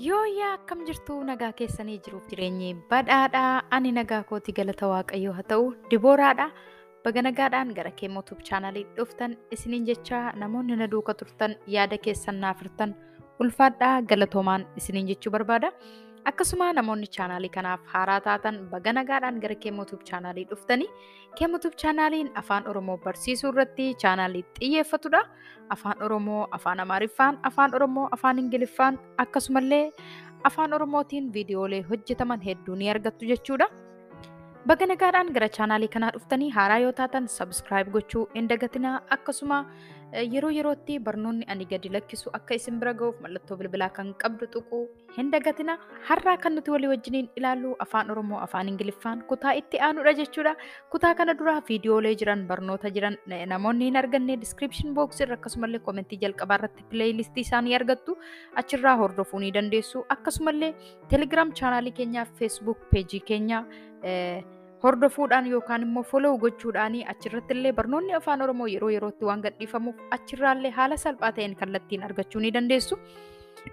Yooyyaa akkam jirtu nagaa keessanii jiruuf jireenyi badhaadhaa ani nagaa kooti galata waaqayyoo haa ta'u Dibooraadha. Baga nagaadhaan gara kee YouTube chaanalii dhuftan isiniin jecha namoonni na duuka turtan yaada keessan naaf hirtan ulfaadhaa galatoomaan isiniin jechuu barbaada. Akkasuma namoonni chaanalii kanaaf haaraa taatan baga nagaadhaan gara kee YouTube chaanalii dhuftanii kee YouTube chaanaliin Afaan Oromoo barsiisuu irratti chaanalii xiyyeeffatudha. Afaan Oromoo, Afaan Amaariffaan, Afaan Oromoo, Afaan Ingiliffaan akkasumallee Afaan Oromootiin viidiyoolee hojjetaman hedduu ni argattu jechuudha. Baga nagaadhaan gara chaanalii kanaa dhuftanii haaraa yoo taatan subscribe gochuu hin dagatinaa. Akkasuma yeroo yerootti barnoonni ani gadi lakkisu akka isin bira ga'uuf mallattoo bilbilaa kan qabdu tuquu hin dagatinaa. Har'aa kan nuti walii wajjiniin ilaallu Afaan Oromoo, Afaan Ingiliffaan kutaa itti aanudha jechuudha. Kutaa kana dura viidiyoolee jiran barnoota jiran namoonni hin arganne description box irra akkasumallee komentii jalqabaa irratti playlistii isaanii argattu achirraa hordofuu ni dandeessu. Akkasumallee Telegram chaanalii keenyaa Facebook page keenya hordofuudhaan yookaan immoo follow gochuudhaan achirratti illee barnoonni Afaan Oromoo yeroo yerootti waan gadhiifamuuf achirraallee haala salphaa ta'een kallattiin argachuu ni dandeessu.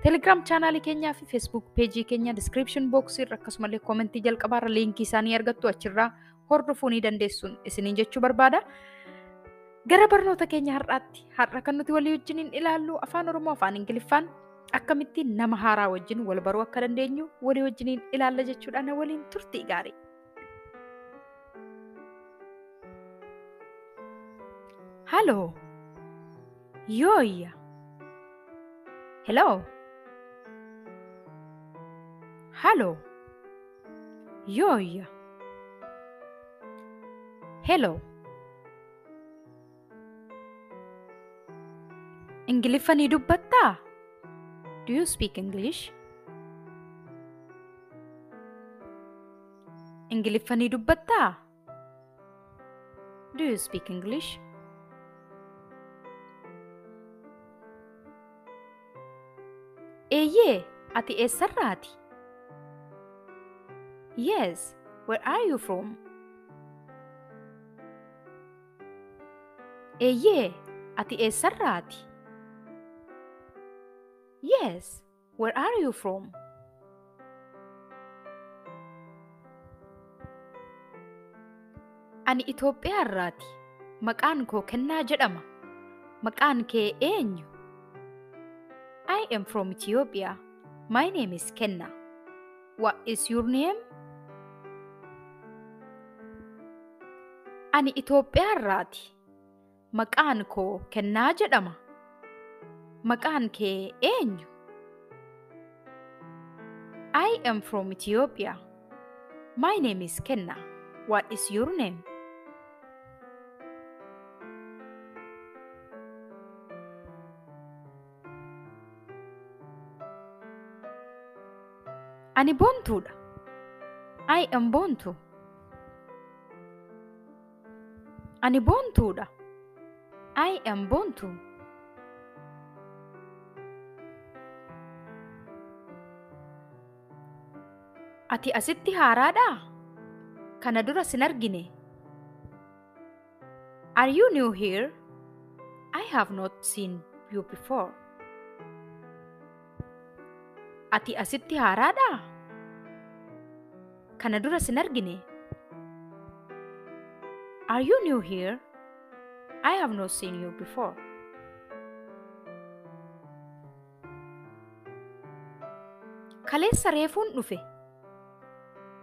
Telegram chaanalii keenyaa fi Facebook page keenya description box irra akkasumallee komentii jalqabaa irra liinkii isaanii argattu achirraa hordofuu ni dandeessuun isiniin jechuu barbaada. Gara barnoota keenya har'a kan nuti walii wajjiniin ilaallu Afaan Oromoo, Afaan Ingiliffaan akkamitti nama haaraa wajjin wal baruu akka dandeenyu walii wajjiniin ilaalla jechuudhaan waliin turtii gaarii. Hello. Yooyya. Hello. Hello. Yooyya. Hello. Ingiliffa ni dubbattaa? Do you speak English? Ingiliffa ni dubbattaa? Do you speak English? Eeyyee, ati eessarraati? Yes, where are you from? Eeyyee, ati eessarraati? Yes, where are you from? Ani Itoophiyaarraati. Maqaan koo Kennaa jedhama. Maqaan kee eenyu? I am from Ethiopia. My name is Kenna. What is your name? Ani Itoophiyaarraati. Maqaan koo Kennaa jedhama. Maqaan kee eenyu? I am from Ethiopia. My name is Kenna. What is your name? Ani Boontuudha. I am Boontu. Ani Boontuudha. I am Boontu. Ati asitti haaraadhaa? Kana dura sin argine. Are you new here? I have not seen you before. Ati asitti haaraadhaa? Kana dura sin argine. Are you new here? I have not seen you before. Kaleessa reefuun dhufe.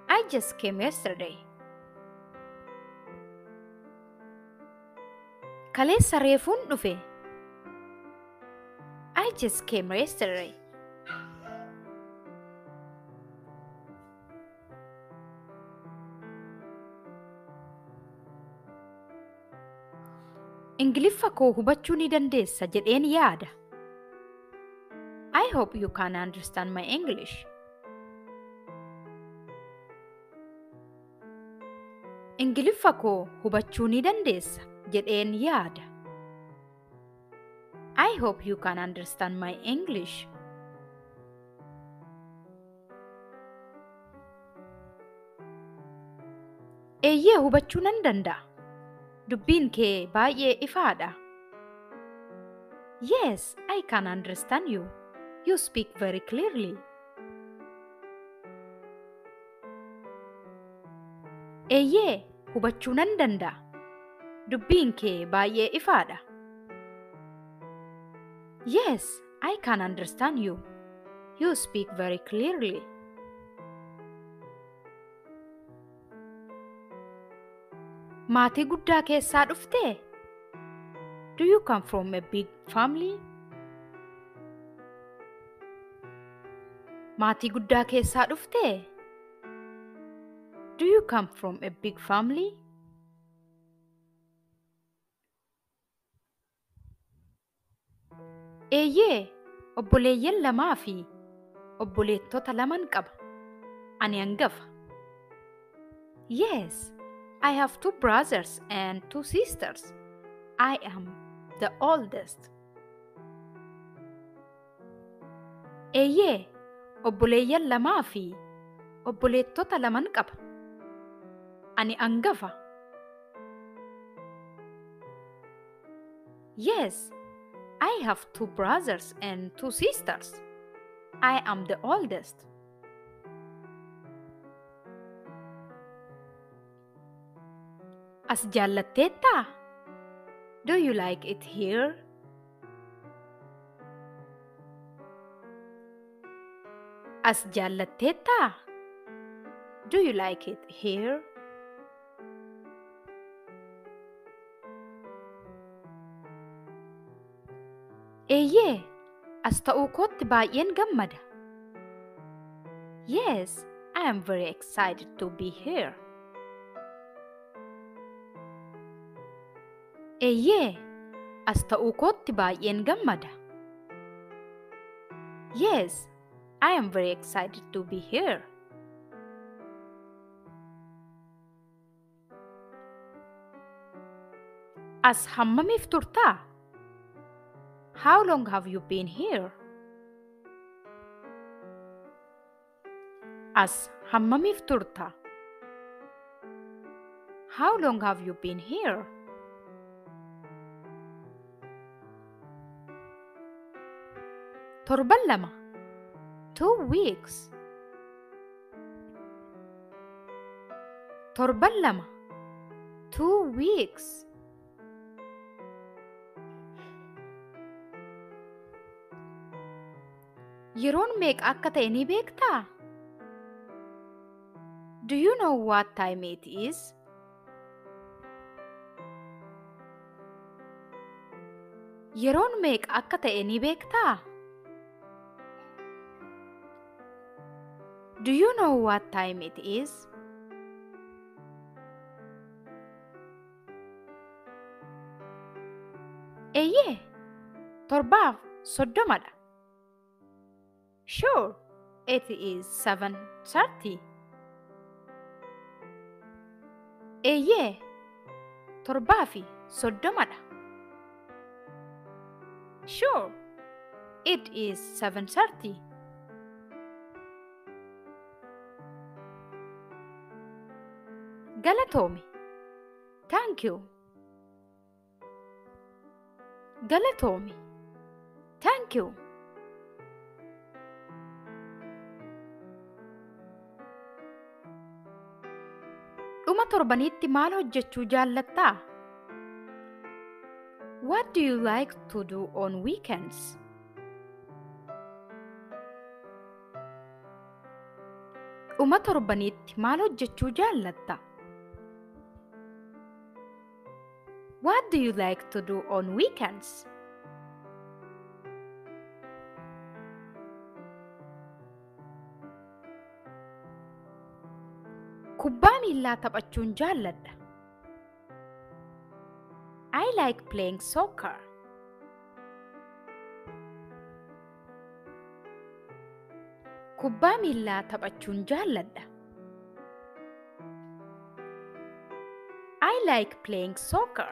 I just came yesterday. Kaleessa reefuun dhufe. I just came yesterday. Ingiliffa koo hubachuu ni dandeessa jedheen yaada. I hope you can understand my English. Ingiliffa koo hubachuu ni dandeessa jedheen yaada. I hope you can understand my English. Eeyyee hubachuu nan danda'a. Dubbiin kee baay'ee ifaadha. Yes, I can understand you. You speak very clearly. Eeyyee, hubachuu nan danda'a. Dubbiin kee baay'ee ifaadha. Yes, I can understand you. You speak very clearly. Maatii guddaa keessaa dhuftee? Do you come from a big family? Maatii guddaa keessaa dhuftee? Do you come from a big family? Eeyyee, obboleeyyan lamaa fi obboleettota laman qaba. Ani hangafa. Yes, I have 2 brothers and 2 sisters. I am the oldest. Eeyyee, obboleeyyan lamaa fi obboleettota laman qaba. Ani hangafa. Yes, I have 2 brothers and 2 sisters. I am the oldest. As jaallatteettaa? Do you like it here? As jaallatteettaa? Do you like it here? Eeyyee, as ta'uu kootti baay'een gammada. Yes, I am very excited to be here. Eeyyee, as ta'uu kootti baay'een gammada. Yes, I am very excited to be here. As hammamiif turtaa? How long have you been here? As hammamiif turtaa? How long have you been here? Torban lama. 2 weeks. Torban lama. 2 weeks. Yeroon meeqa akka ta'e ni beektaa? Do you know what time it is? Yeroon meeqa akka ta'e ni beektaa? Do you know what time it is? Eeyyee, 7:30. Sure, it is 7:30. Eeyyee, 7:30. Sure, it is 7:30. Galatoomi. Thank you. Galatoomi. Thank you. Dhuma torbaniitti maal hojjechuu jaallattaa? What do you like to do on weekends? Dhuma torbaniitti maal hojjechuu jaallattaa? What do you like to do on weekends? Kubbaa miillaa taphachuun jaalladha. I like playing soccer. Kubbaa miillaa taphachuun jaalladha. I like playing soccer.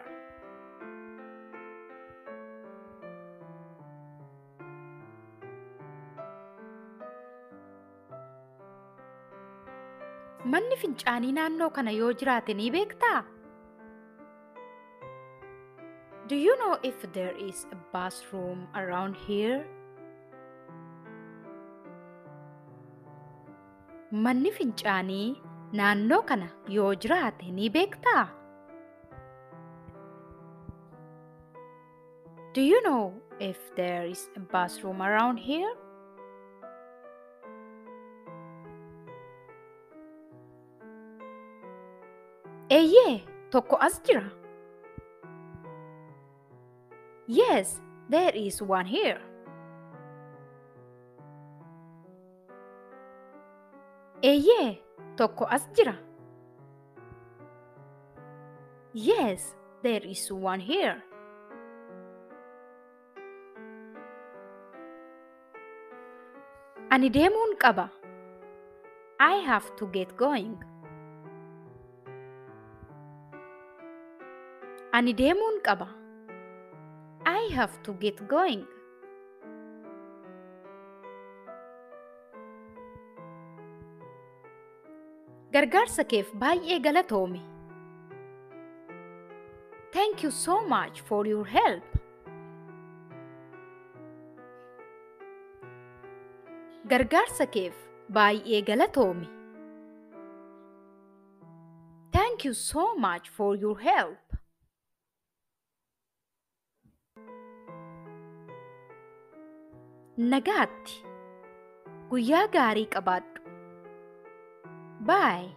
Manni fincaanii naannoo kana yoo jiraate ni beektaa? Do you know if there is a bathroom around here? Manni fincaanii naannoo kana yoo jiraate ni beektaa? Do you know if there is a bathroom around here? Eeyyee, tokko as jira. Yes, there is one here. Eeyyee, tokko as jira. Yes, there is one here. Ani deemuun qaba. I have to get going. Ani deemuun qaba. I have to get going. Gargaarsa keef baay'ee galatoomi. Thank you so much for your help. Gargaarsa keef baay'ee galatoomi. Thank you so much for your help. Nagaatti. Guyyaa gaarii qabaadhu. Bye.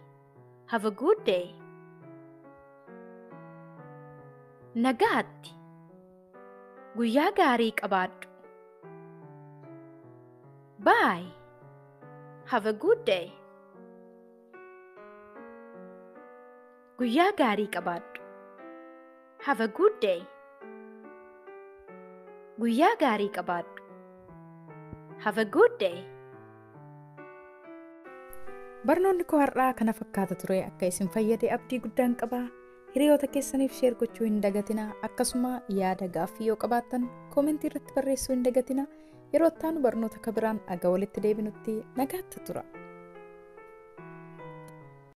Have a good day. Nagaatti. Guyyaa gaarii qabaadhu. Bye. Have a good day. Guyyaa gaarii qabaadhu. Have a good day. Guyyaa gaarii qabaadhu. Have a good day. Barnoonni koo har'aa kana fakkaata ture. Akka isin fayyade abdii guddaan qaba. Hiriyoota keessaniif sheer gochuu hin dagatina. Akkasuma yaada gaaffii yoo qabaattan koomentii irratti barreessuu hin dagatina. Yeroo itti aanu barnoota kabiraan aga walitti deebinutti nagaatti tura.